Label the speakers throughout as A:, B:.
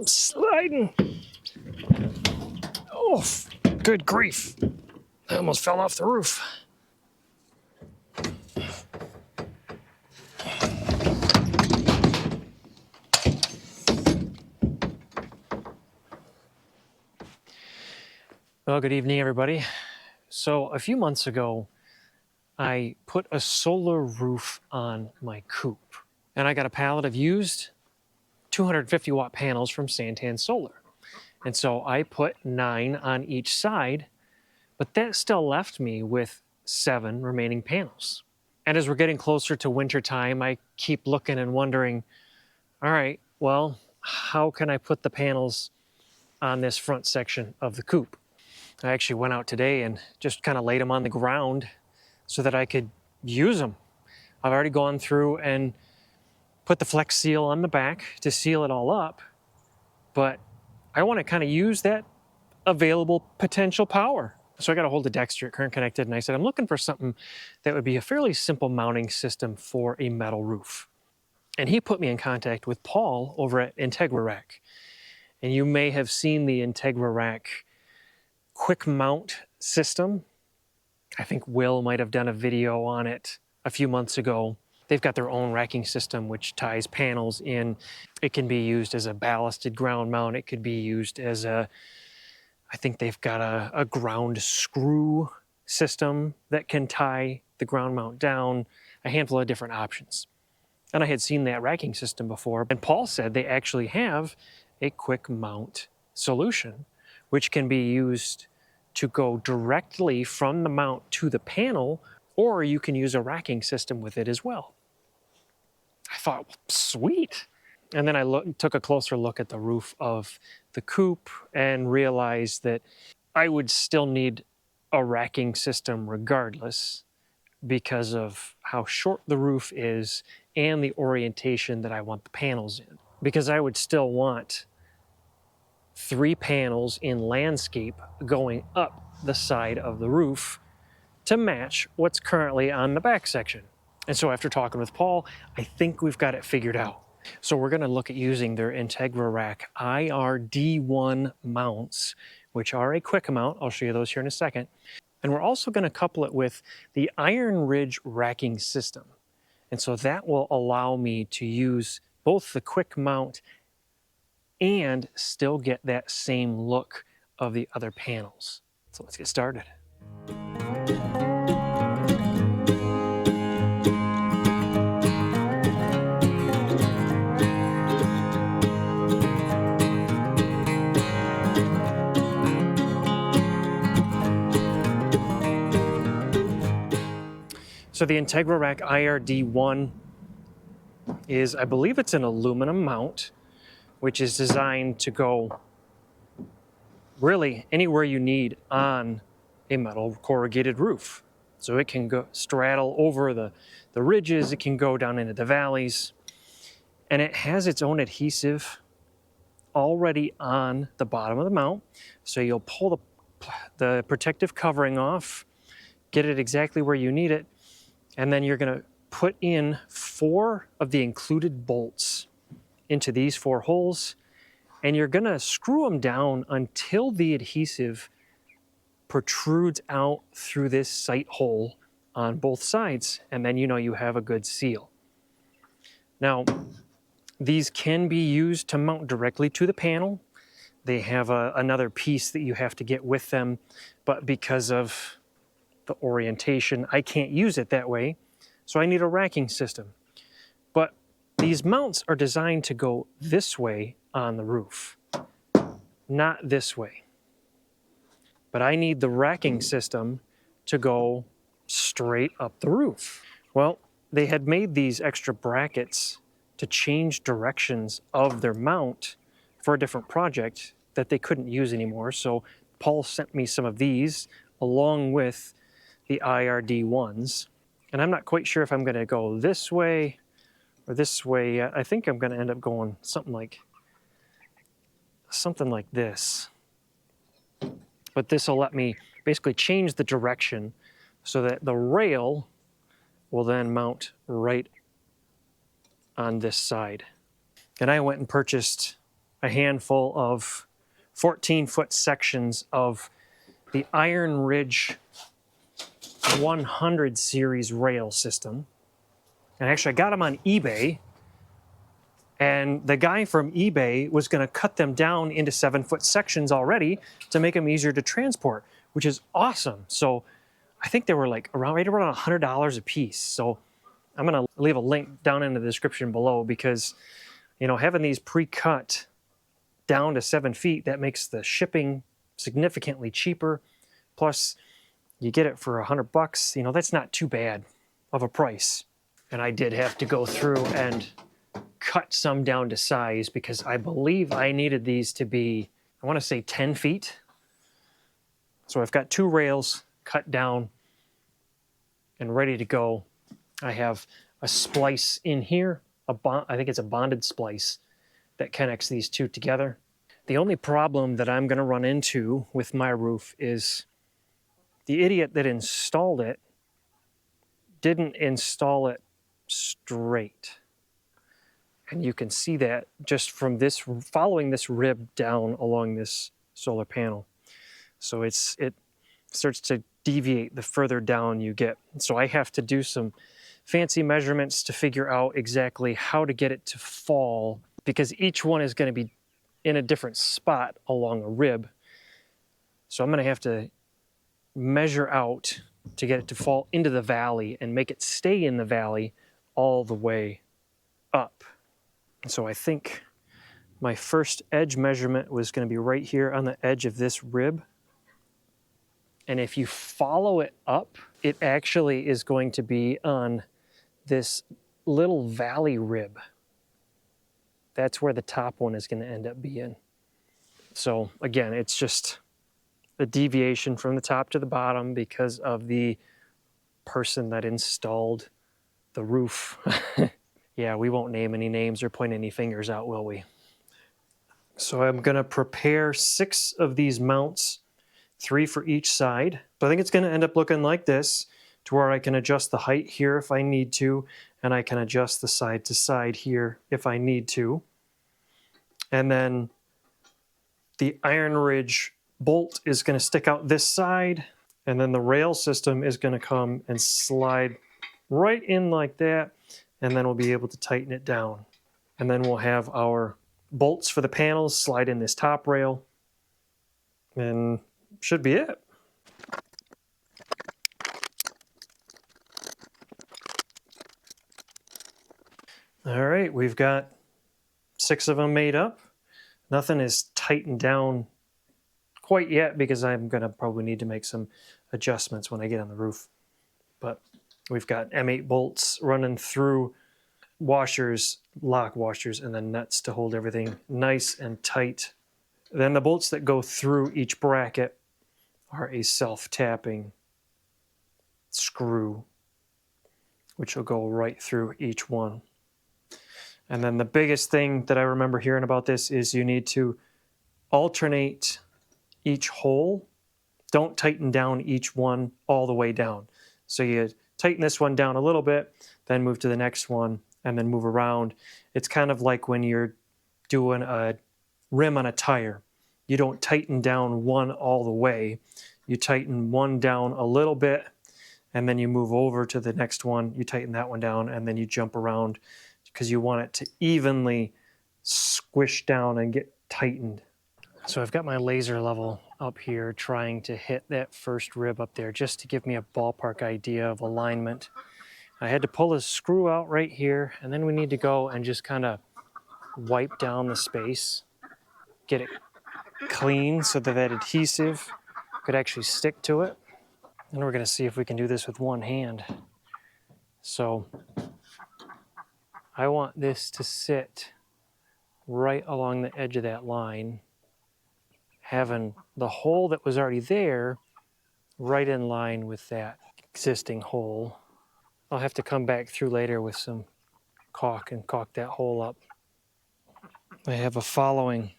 A: I'm sliding. Oh, good grief. I almost fell off the roof. Well, good evening, everybody. So a few months ago, I put a solar roof on my coop, and I got a pallet of used 250 watt panels from SanTan Solar. And so I put 9 on each side, but that still left me with 7 remaining panels. And as we're getting closer to winter time, I keep looking and wondering, all right, well, how can I put the panels on this front section of the coop? I actually went out today and just kind of laid them on the ground so that I could use them. I've already gone through and put the Flex Seal on the back to seal it all up, but I want to kind of use that available potential power. So I got a hold of Dexter at Current Connected, and I said, I'm looking for something that would be a fairly simple mounting system for a metal roof. And he put me in contact with Paul over at IntegraRack. And you may have seen the IntegraRack quick mount system. I think Will might have done a video on it a few months ago. They've got their own racking system which ties panels in. It can be used as a ballasted ground mount. It could be used as I think they've got a ground screw system that can tie the ground mount down, a handful of different options. And I had seen that racking system before. And Paul said they actually have a quick mount solution, which can be used to go directly from the mount to the panel, or you can use a racking system with it as well. I thought, well, sweet. And then I took a closer look at the roof of the coop and realized that I would still need a racking system regardless because of how short the roof is and the orientation that I want the panels in. Because I would still want 3 panels in landscape going up the side of the roof to match what's currently on the back section. And so after talking with Paul, I think we've got it figured out. So we're going to look at using their IntegraRack IR-D1 mounts, which are a quick mount. I'll show you those here in a second. And we're also going to couple it with the IronRidge racking system. And so that will allow me to use both the quick mount and still get that same look of the other panels. So let's get started. So the IntegraRack IR-D1 is, I believe it's an aluminum mount, which is designed to go really anywhere you need on a metal corrugated roof. So it can go straddle over the ridges, it can go down into the valleys, and it has its own adhesive already on the bottom of the mount. So you'll pull the protective covering off, get it exactly where you need it, and then you're gonna put in 4 of the included bolts into these 4 holes, and you're gonna screw them down until the adhesive protrudes out through this sight hole on both sides, and then you know you have a good seal. Now, these can be used to mount directly to the panel. They have another piece that you have to get with them, but because of the orientation, I can't use it that way, so I need a racking system. But these mounts are designed to go this way on the roof, not this way. But I need the racking system to go straight up the roof. Well, they had made these extra brackets to change directions of their mount for a different project that they couldn't use anymore. So Paul sent me some of these along with the IR-D1s. And I'm not quite sure if I'm gonna go this way or this way yet. I think I'm gonna end up going something like this. But this will let me basically change the direction so that the rail will then mount right on this side. And I went and purchased a handful of 14-foot sections of the IronRidge 100 series rail system. And actually I got them on eBay, and the guy from eBay was going to cut them down into 7-foot sections already to make them easier to transport, which is awesome. So I think they were like right around $100 a piece. So I'm going to leave a link down in the description below, because, you know, having these pre-cut down to 7 feet, that makes the shipping significantly cheaper. Plus, you get it for $100. You know, that's not too bad of a price. And I did have to go through and cut some down to size, because I believe I needed these to be, I want to say 10 feet. So I've got 2 rails cut down and ready to go. I have a splice in here, I think it's a bonded splice that connects these 2 together. The only problem that I'm going to run into with my roof is the idiot that installed it didn't install it straight. And you can see that just from this, following this rib down along this solar panel. So it starts to deviate the further down you get. So I have to do some fancy measurements to figure out exactly how to get it to fall, because each one is going to be in a different spot along a rib. So I'm going to have to measure out to get it to fall into the valley and make it stay in the valley all the way up. So I think my first edge measurement was going to be right here on the edge of this rib. And if you follow it up, it actually is going to be on this little valley rib. That's where the top one is going to end up being. So again, it's just a deviation from the top to the bottom because of the person that installed the roof. Yeah, we won't name any names or point any fingers out, will we? So I'm going to prepare 6 of these mounts, 3 for each side. So I think it's going to end up looking like this, to where I can adjust the height here if I need to, and I can adjust the side to side here if I need to. And then the IronRidge bolt is going to stick out this side, and then the rail system is going to come and slide right in like that, and then we'll be able to tighten it down. And then we'll have our bolts for the panels slide in this top rail, and should be it. All right, we've got 6 of them made up. Nothing is tightened down quite yet, because I'm going to probably need to make some adjustments when I get on the roof. But we've got M8 bolts running through washers, lock washers, and then nuts to hold everything nice and tight. Then the bolts that go through each bracket are a self-tapping screw, which will go right through each one. And then the biggest thing that I remember hearing about this is you need to alternate each hole. Don't tighten down each one all the way down. So you tighten this one down a little bit, then move to the next one, and then move around. It's kind of like when you're doing a rim on a tire. You don't tighten down one all the way. You tighten one down a little bit, and then you move over to the next one. You tighten that one down, and then you jump around, because you want it to evenly squish down and get tightened. So I've got my laser level up here trying to hit that first rib up there, just to give me a ballpark idea of alignment. I had to pull a screw out right here, and then we need to go and just kind of wipe down the space, get it clean so that that adhesive could actually stick to it. And we're going to see if we can do this with one hand. So I want this to sit right along the edge of that line, having the hole that was already there right in line with that existing hole. I'll have to come back through later with some caulk and caulk that hole up. I have a following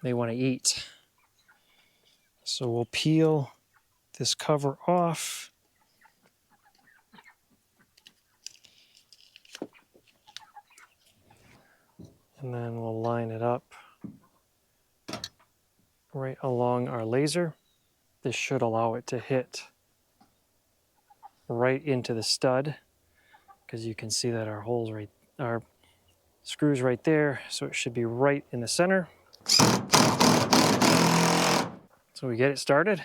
A: they want to eat. So we'll peel this cover off. And then we'll line it up right along our laser. This should allow it to hit right into the stud, because you can see that our screws right there, so it should be right in the center. So we get it started,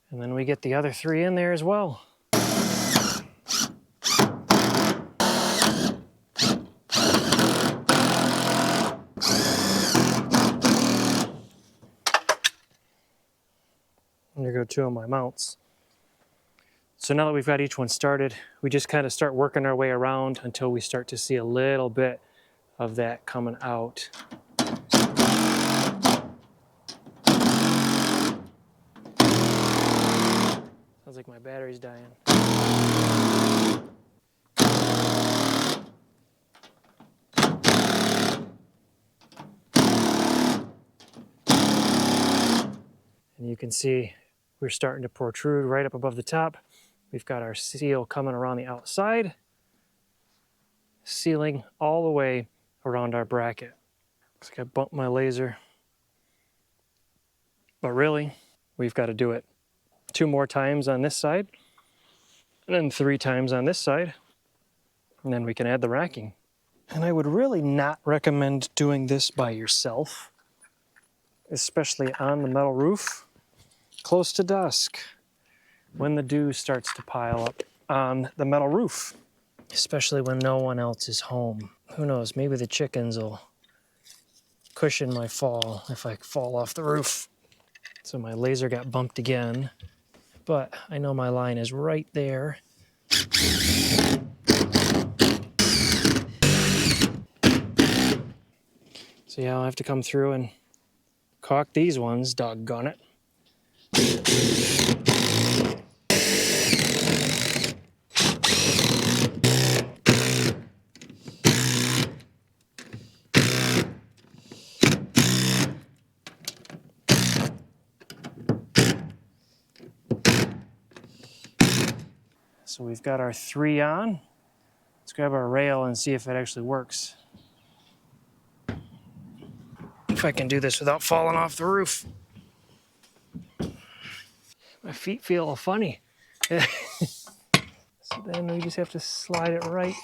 A: and then we get the other 3 in there as well. And there go 2 of my mounts. So now that we've got each one started, we just kind of start working our way around until we start to see a little bit of that coming out. Sounds like my battery's dying. And you can see we're starting to protrude right up above the top. We've got our seal coming around the outside, sealing all the way around our bracket. Looks like I bumped my laser. But really, we've got to do it 2 more times on this side, and then 3 times on this side, and then we can add the racking. And I would really not recommend doing this by yourself, especially on the metal roof, close to dusk, when the dew starts to pile up on the metal roof, especially when no one else is home. Who knows, maybe the chickens will cushion my fall if I fall off the roof. So my laser got bumped again, but I know my line is right there. So yeah, I'll have to come through and caulk these ones, doggone it. So we've got our 3 on. Let's grab our rail and see if it actually works. If I can do this without falling off the roof. My feet feel all funny. So then we just have to slide it right.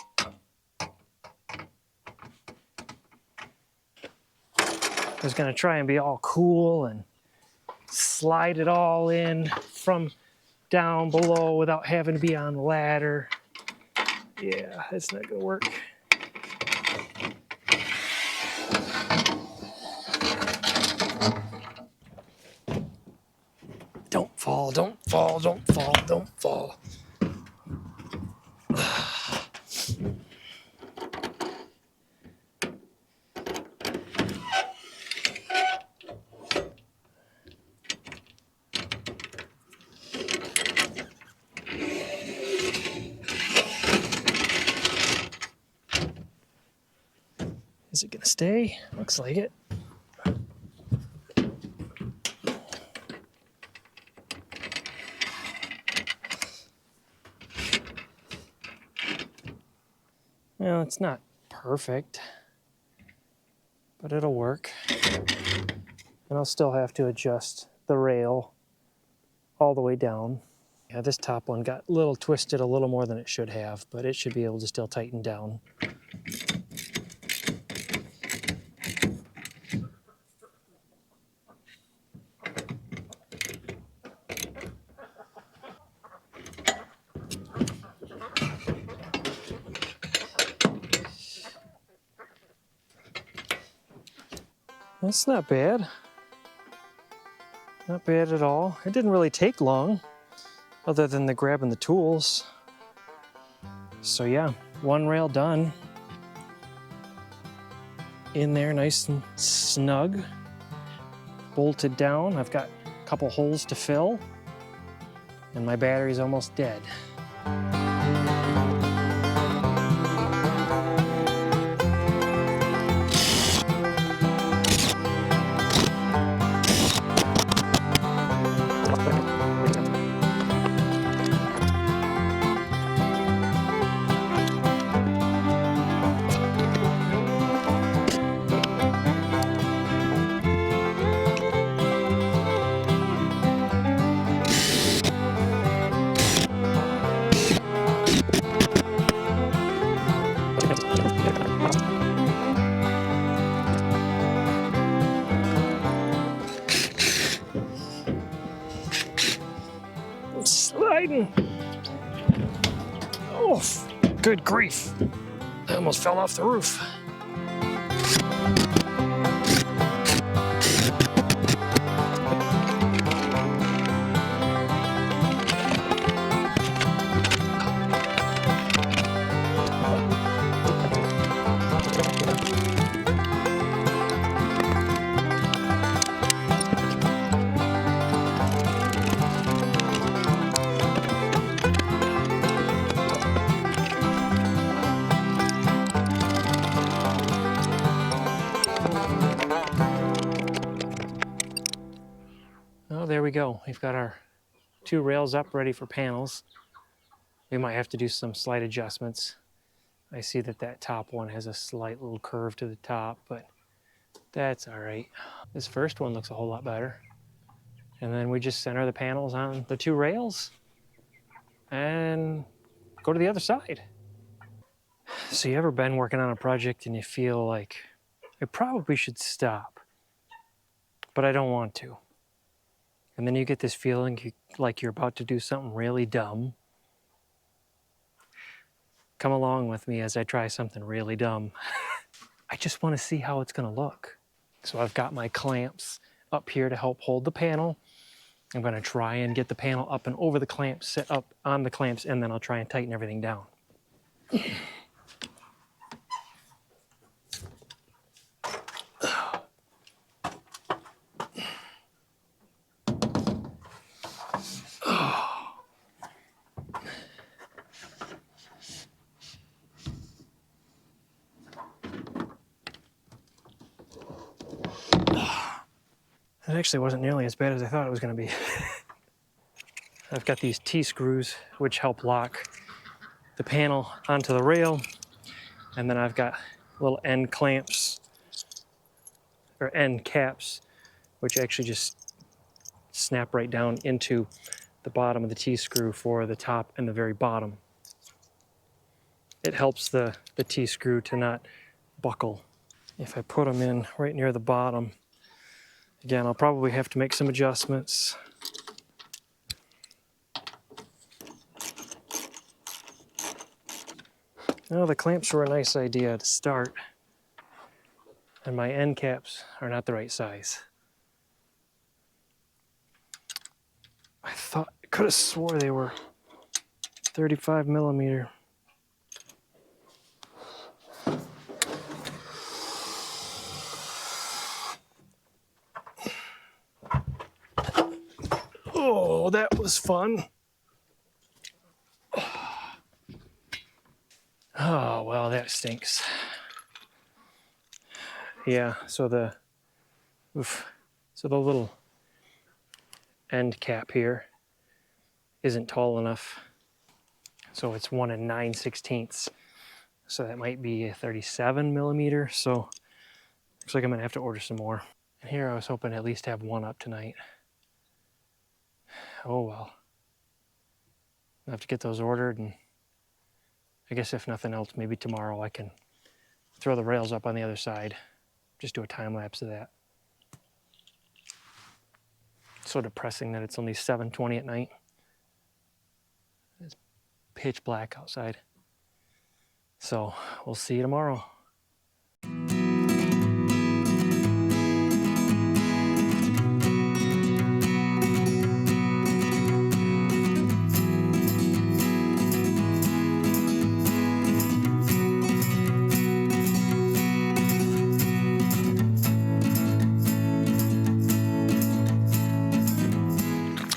A: I was gonna try and be all cool and slide it all in from down below without having to be on the ladder. Yeah, that's not gonna work. Don't fall, don't fall, don't fall, don't fall. Is it gonna stay? Looks like it. Well, it's not perfect, but it'll work. And I'll still have to adjust the rail all the way down. Yeah, this top one got a little twisted a little more than it should have, but it should be able to still tighten down. That's not bad. Not bad at all. It didn't really take long, other than the grabbing the tools. So yeah, 1 rail done. In there nice and snug. Bolted down. I've got a couple holes to fill. And my battery's almost dead. Good grief. I almost fell off the roof. Oh, there we go. We've got our 2 rails up ready for panels. We might have to do some slight adjustments. I see that that top one has a slight little curve to the top, but that's all right. This first one looks a whole lot better. And then we just center the panels on the 2 rails and go to the other side. So you ever been working on a project and you feel like I probably should stop, but I don't want to? And then you get this feeling like you're about to do something really dumb. Come along with me as I try something really dumb. I just want to see how it's going to look. So I've got my clamps up here to help hold the panel. I'm going to try and get the panel up and over the clamps, set up on the clamps, and then I'll try and tighten everything down. It actually wasn't nearly as bad as I thought it was going to be. I've got these T-screws which help lock the panel onto the rail, and then I've got little end clamps or end caps which actually just snap right down into the bottom of the T-screw for the top and the very bottom. It helps the T-screw to not buckle. If I put them in right near the bottom, again, I'll probably have to make some adjustments. Well, the clamps were a nice idea to start, and my end caps are not the right size. I could have swore they were 35 millimeter. Oh, that was fun. Oh, well, that stinks. Yeah, so the little end cap here isn't tall enough. So it's 1 9/16. So that might be a 37 millimeter. So looks like I'm gonna have to order some more. And here I was hoping to at least have one up tonight. Oh well. I'll have to get those ordered, and I guess if nothing else, maybe tomorrow I can throw the rails up on the other side. Just do a time lapse of that. It's so depressing that it's only 7:20 at night. It's pitch black outside. So we'll see you tomorrow.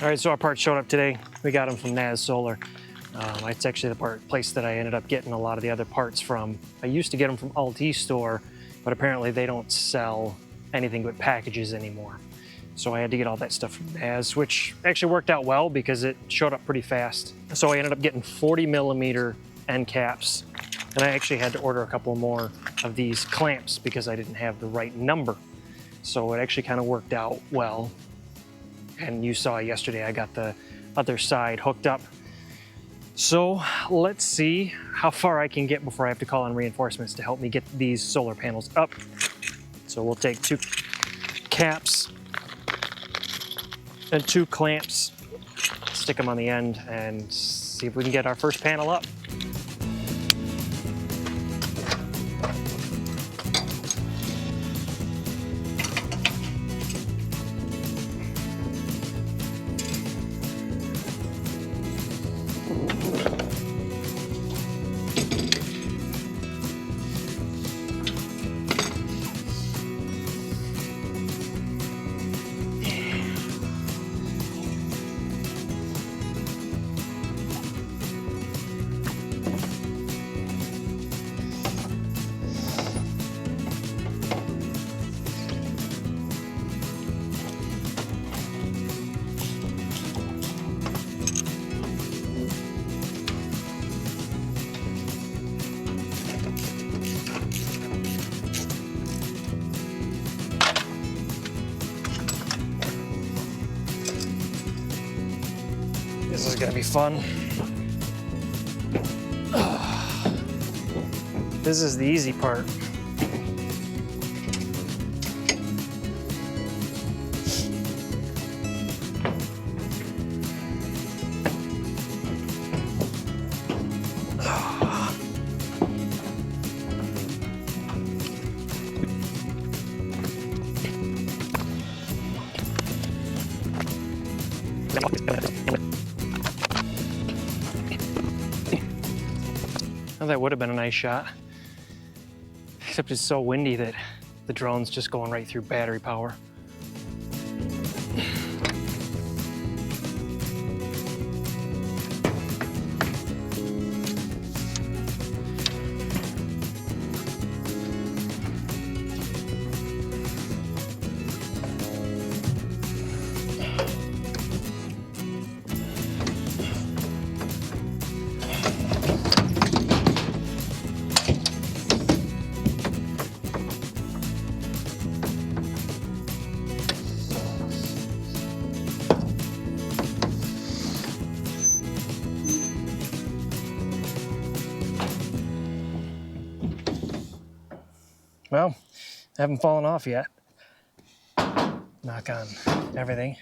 A: All right, so our parts showed up today. We got them from SanTan Solar. It's actually the place that I ended up getting a lot of the other parts from. I used to get them from Alt-E store, but apparently they don't sell anything but packages anymore. So I had to get all that stuff from SanTan, which actually worked out well because it showed up pretty fast. So I ended up getting 40 millimeter end caps, and I actually had to order a couple more of these clamps because I didn't have the right number. So it actually kind of worked out well. And you saw yesterday I got the other side hooked up. So let's see how far I can get before I have to call in reinforcements to help me get these solar panels up. So we'll take 2 caps and 2 clamps, stick them on the end, and see if we can get our first panel up. gonna be fun. This is the easy part. Well, that would have been a nice shot. Except it's so windy that the drone's just going right through battery power. Well, I haven't fallen off yet. Knock on everything.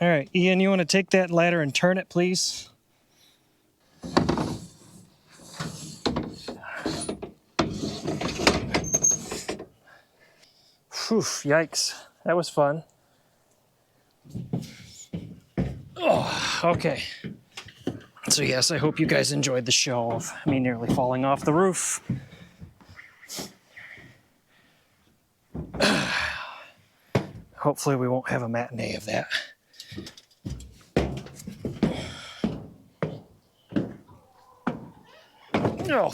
A: All right, Ian, you want to take that ladder and turn it, please? Whew, yikes, that was fun. Oh, okay. So yes, I hope you guys enjoyed the show of me nearly falling off the roof. Hopefully we won't have a matinee of that. Oh,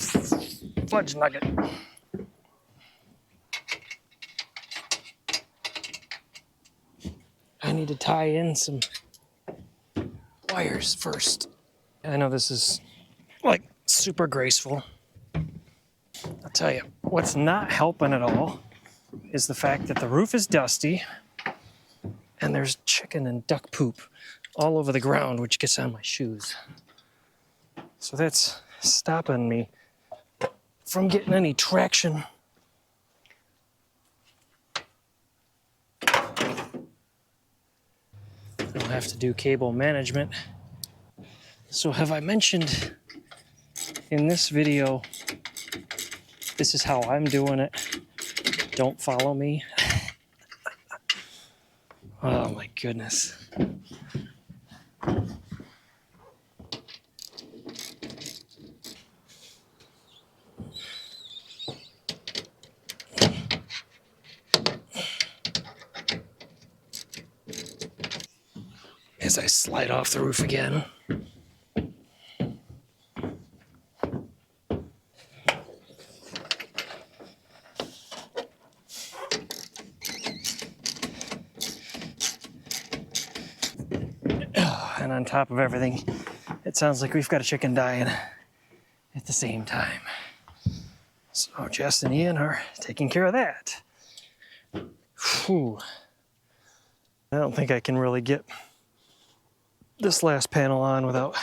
A: fudge nugget. I need to tie in some wires first. I know this is like super graceful. I'll tell you, what's not helping at all is the fact that the roof is dusty and there's chicken and duck poop all over the ground, which gets on my shoes. So that's stopping me from getting any traction. I'll have to do cable management. So have I mentioned in this video, this is how I'm doing it. Don't follow me. Oh my goodness. As I slide off the roof again. And on top of everything, it sounds like we've got a chicken dying at the same time. So Jess and Ian are taking care of that. Whew. I don't think I can really get this last panel on without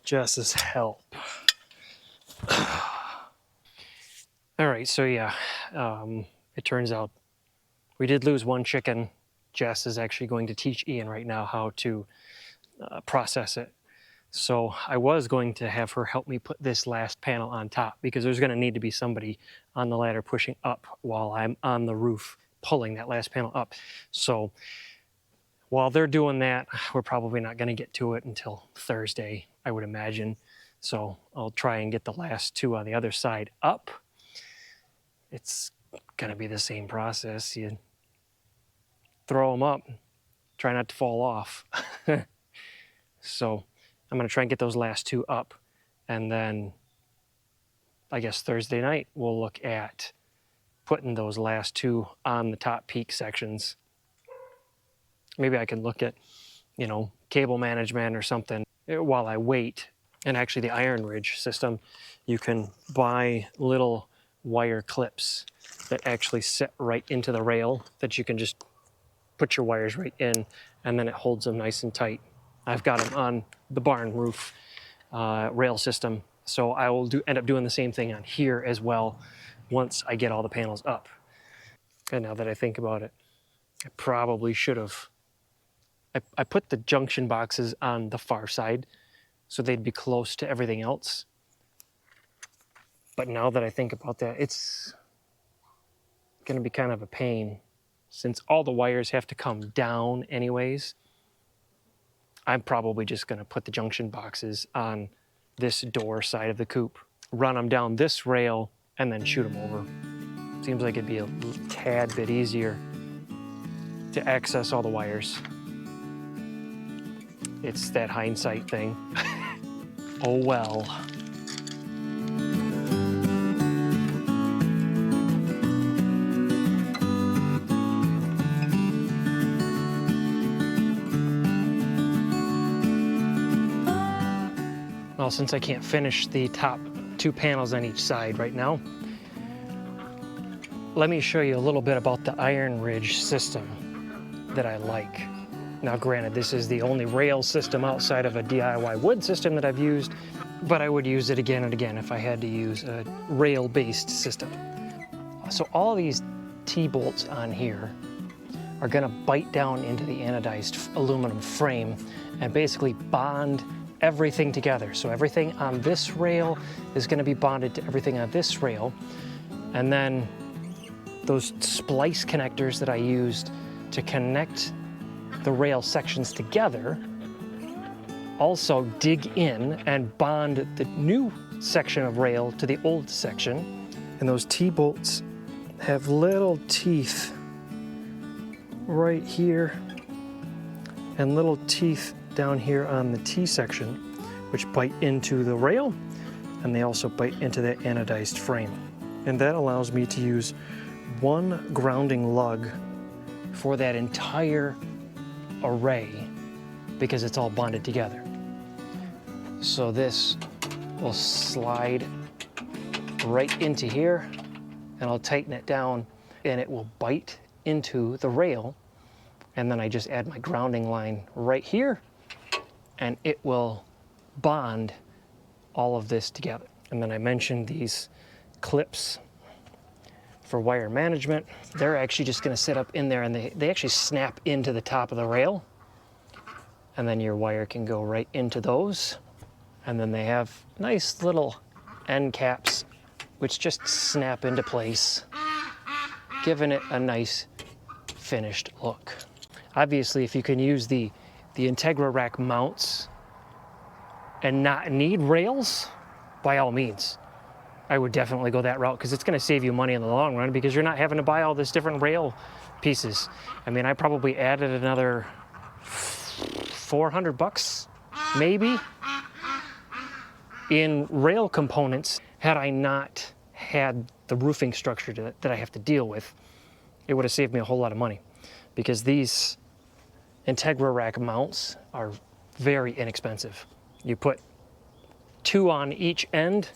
A: Jess's help. All right, so yeah, it turns out we did lose one chicken. Jess is actually going to teach Ian right now how to process it. So I was going to have her help me put this last panel on top because there's going to need to be somebody on the ladder pushing up while I'm on the roof pulling that last panel up. So while they're doing that, we're probably not going to get to it until Thursday, I would imagine. So I'll try and get the last two on the other side up. It's going to be the same process. You throw them up, try not to fall off. So I'm going to try and get those last two up. And then I guess Thursday night, we'll look at putting those last two on the top peak sections. Maybe I can look at, you know, cable management or something while I wait. And actually the IronRidge system, you can buy little wire clips that actually set right into the rail that you can just put your wires right in, and then it holds them nice and tight. I've got them on the barn roof rail system, so I will end up doing the same thing on here as well once I get all the panels up. And now that I think about it, I probably should have. I put the junction boxes on the far side so they'd be close to everything else. But now that I think about that, it's going to be kind of a pain since all the wires have to come down anyways. I'm probably just going to put the junction boxes on this door side of the coop, run them down this rail, and then shoot them over. Seems like it'd be a tad bit easier to access all the wires. It's that hindsight thing. Oh well. Well, since I can't finish the top 2 panels on each side right now, let me show you a little bit about the IronRidge system that I like. Now, granted, this is the only rail system outside of a DIY wood system that I've used, but I would use it again and again if I had to use a rail-based system. So all these T-bolts on here are gonna bite down into the anodized aluminum frame and basically bond everything together. So everything on this rail is gonna be bonded to everything on this rail. And then those splice connectors that I used to connect the rail sections together also dig in and bond the new section of rail to the old section. And those T-bolts have little teeth right here and little teeth down here on the T section, which bite into the rail, and they also bite into that anodized frame. And that allows me to use one grounding lug for that entire array because it's all bonded together. So this will slide right into here, and I'll tighten it down and it will bite into the rail, and then I just add my grounding line right here and it will bond all of this together. And then I mentioned these clips for wire management. They're actually just gonna sit up in there, and they actually snap into the top of the rail, and then your wire can go right into those. And then they have nice little end caps which just snap into place, giving it a nice finished look. Obviously, if you can use the IntegraRack mounts and not need rails, by all means, I would definitely go that route, because it's going to save you money in the long run, because you're not having to buy all this different rail pieces. I mean, I probably added another $400 maybe in rail components had I not had the roofing structure that I have to deal with. It would have saved me a whole lot of money, because these IntegraRack mounts are very inexpensive. You put 2 on each end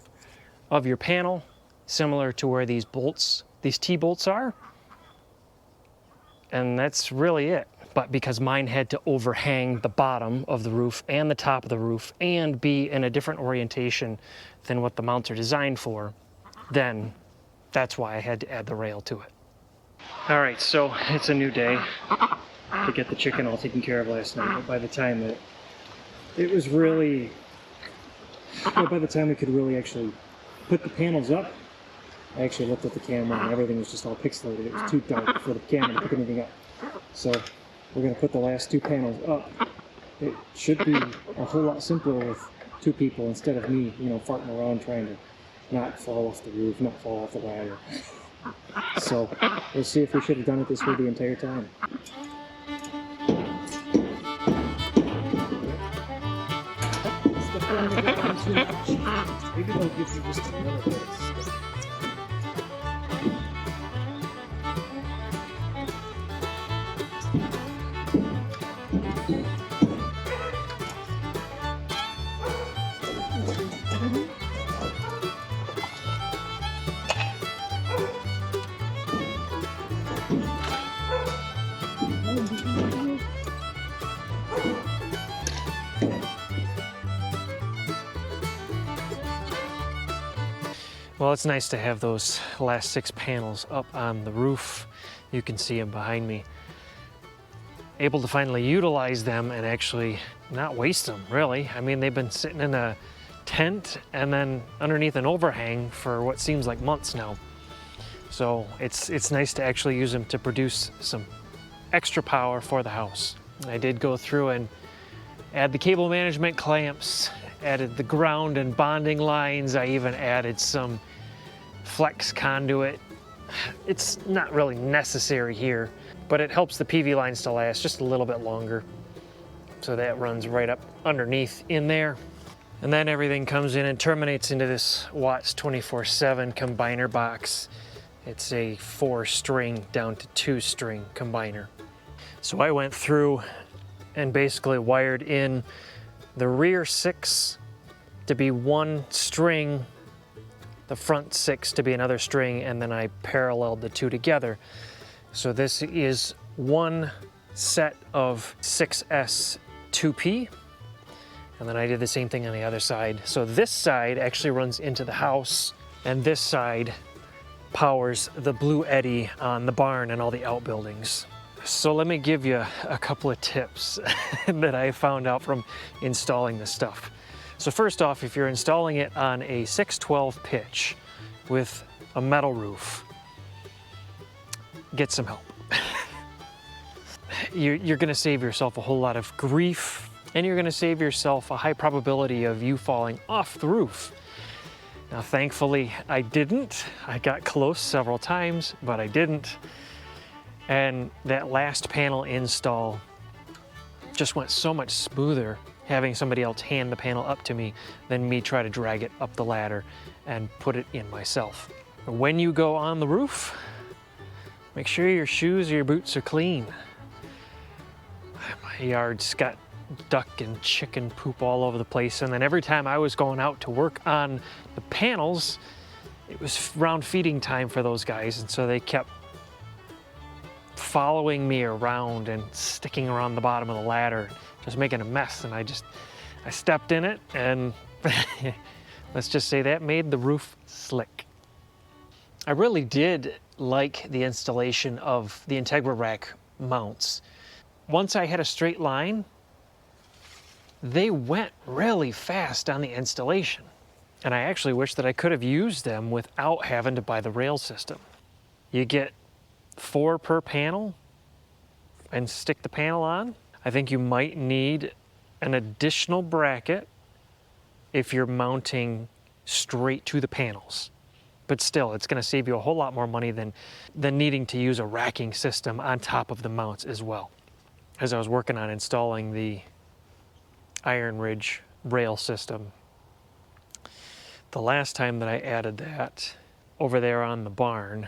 A: of your panel, similar to where these T-bolts are, and that's really it. But because mine had to overhang the bottom of the roof and the top of the roof and be in a different orientation than what the mounts are designed for, then that's why I had to add the rail to it. All right, so it's a new day to get the chicken all taken care of last night. But by the time that it was really, by the time we could really actually put the panels up, I actually looked at the camera and everything was just all pixelated. It was too dark for the camera to pick anything up. So we're going to put the last 2 panels up. It should be a whole lot simpler with 2 people instead of me, farting around trying to not fall off the roof, not fall off the ladder. So we'll see if we should have done it this way the entire time. Maybe they'll give you just a little bit of stuff. Well, it's nice to have those last 6 panels up on the roof. You can see them behind me. Able to finally utilize them and actually not waste them, really. I mean, they've been sitting in a tent and then underneath an overhang for what seems like months now. So it's nice to actually use them to produce some extra power for the house. I did go through and add the cable management clamps, added the ground and bonding lines. I even added some flex conduit. It's not really necessary here, but it helps the PV lines to last just a little bit longer. So that runs right up underneath in there. And then everything comes in and terminates into this Watts 24/7 combiner box. It's a 4-string down to 2-string combiner. So I went through and basically wired in the rear 6 to be 1 string, the front 6 to be another string, and then I paralleled the 2 together. So this is 1 set of 6S 2P, and then I did the same thing on the other side. So this side actually runs into the house, and this side powers the Blue Eddy on the barn and all the outbuildings. So let me give you a couple of tips that I found out from installing this stuff. So first off, if you're installing it on a 612 pitch with a metal roof, get some help. You're gonna save yourself a whole lot of grief, and you're gonna save yourself a high probability of you falling off the roof. Now, thankfully, I didn't. I got close several times, but I didn't. And that last panel install just went so much smoother having somebody else hand the panel up to me than me try to drag it up the ladder and put it in myself. When you go on the roof, make sure your shoes or your boots are clean. My yard's got duck and chicken poop all over the place, and then every time I was going out to work on the panels, it was around feeding time for those guys, and so they kept following me around and sticking around the bottom of the ladder, just making a mess. And I stepped in it, and let's just say that made the roof slick. I really did like the installation of the IntegraRack mounts. Once I had a straight line, they went really fast on the installation. And I actually wish that I could have used them without having to buy the rail system. You get 4 per panel and stick the panel on. I think you might need an additional bracket if you're mounting straight to the panels. But still, it's gonna save you a whole lot more money than needing to use a racking system on top of the mounts as well. As I was working on installing the IronRidge Rail system, the last time that I added that over there on the barn,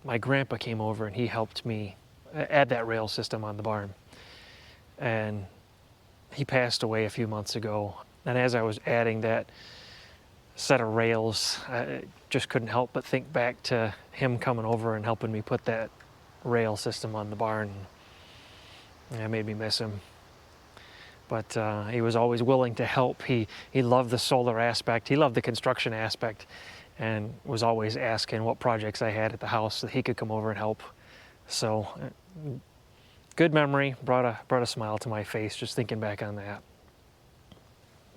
A: my grandpa came over and he helped me add that rail system on the barn. And he passed away a few months ago. And as I was adding that set of rails, I just couldn't help but think back to him coming over and helping me put that rail system on the barn. And it made me miss him. But he was always willing to help. He loved the solar aspect. He loved the construction aspect, and was always asking what projects I had at the house so that he could come over and help. So good memory, brought a smile to my face just thinking back on that.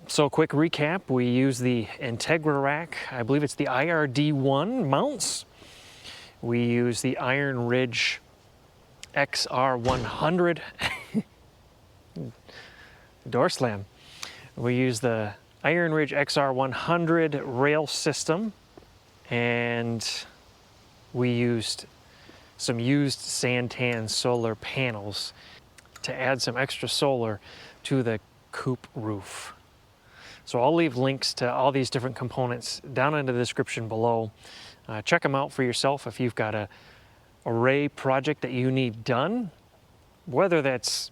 A: So quick recap, we use the IntegraRack, I believe it's the IR-D1 mounts. We use the IronRidge XR100 door slam. We use the IronRidge XR100 Rail system, and we used some used SanTan Solar panels to add some extra solar to the coop roof. So I'll leave links to all these different components down in the description below. Check them out for yourself if you've got a array project that you need done, whether that's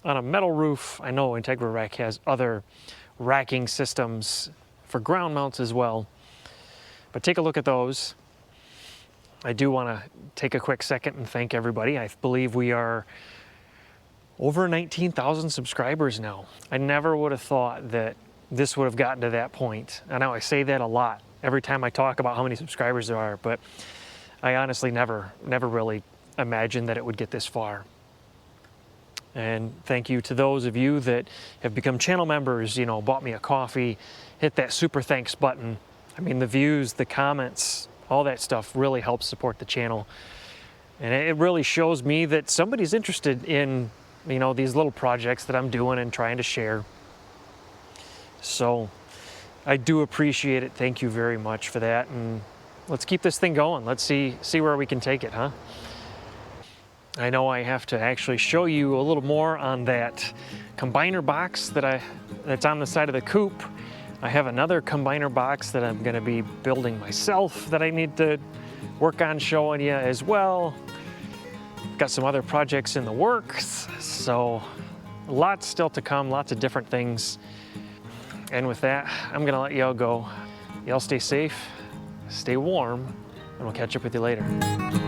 A: on a metal roof. I know IntegraRack has other racking systems for ground mounts as well, but take a look at those. I do want to take a quick second and thank everybody. I believe we are over 19,000 subscribers now. I never would have thought that this would have gotten to that point. I know I say that a lot, every time I talk about how many subscribers there are, but I honestly never really imagined that it would get this far. And thank you to those of you that have become channel members, you know, bought me a coffee, hit that super thanks button. I mean, the views, the comments, all that stuff really helps support the channel. And it really shows me that somebody's interested in, you know, these little projects that I'm doing and trying to share. So I do appreciate it. Thank you very much for that. And let's keep this thing going. Let's see where we can take it, huh? I know I have to actually show you a little more on that combiner box that's on the side of the coop. I have another combiner box that I'm going to be building myself that I need to work on showing you as well. Got some other projects in the works, so lots still to come, lots of different things. And with that, I'm going to let y'all go. Y'all stay safe, stay warm, and we'll catch up with you later.